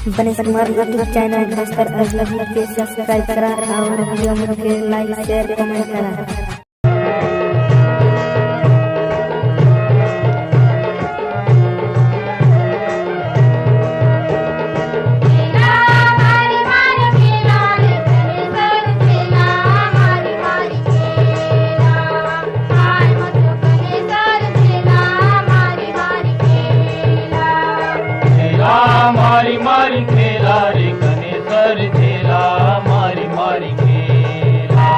बने हमारे YouTube channel दोस्तर अजलब के सब्सक्राइब करा और वीडियो के लाइक शेयर कमेंट करा। मारी मारी खेला रे गणेशर झेला मारी मारी खेला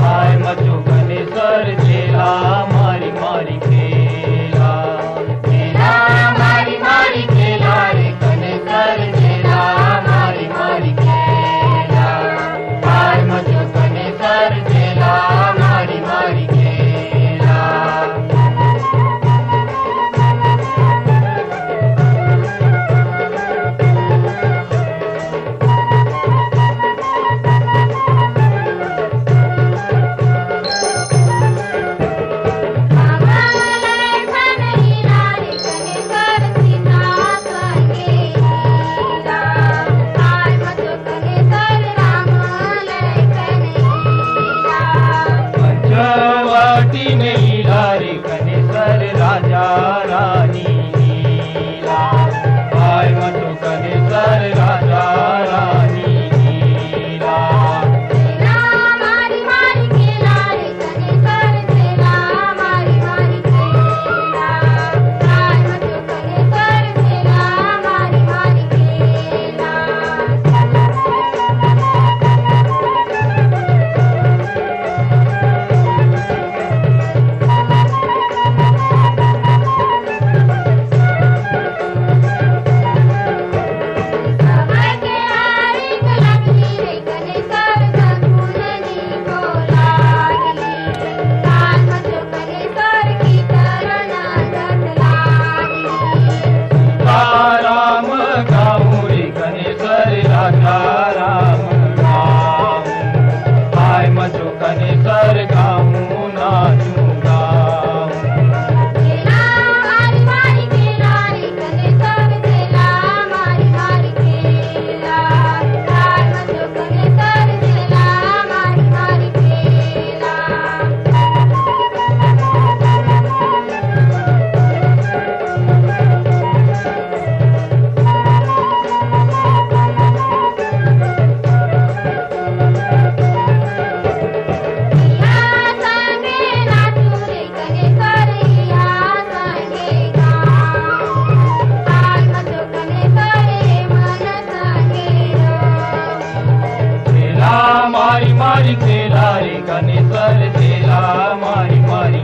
हाय मचो गणेशर झेला मारी मारी खेला खेला मारी मारी खेला रे गणेशर झेला मारी मारी खेला हाय मचो गणेशर झेला मारी मारी खेला। पंचवटी में लीला रे गणेशर राजा रानी लीला हाय मचो गणेशर राजा रानी लीला मारी मारी खेला रे गणेशर झेला मारी मारी खेला हाय मचो गणेशर झेला मारी मारी खेला। राम गाऊं रे गणेशर राजा राम गाऊं हाय मचो गणेशर गाऊं नाचूं गाऊं मारी मारी खेला रे गणेशर झेला मारी मारी खेला हाय मचो गणेशर झेला मारी मारी खेला। मारी मारी खेला रे गणेशर झेला मारी मारी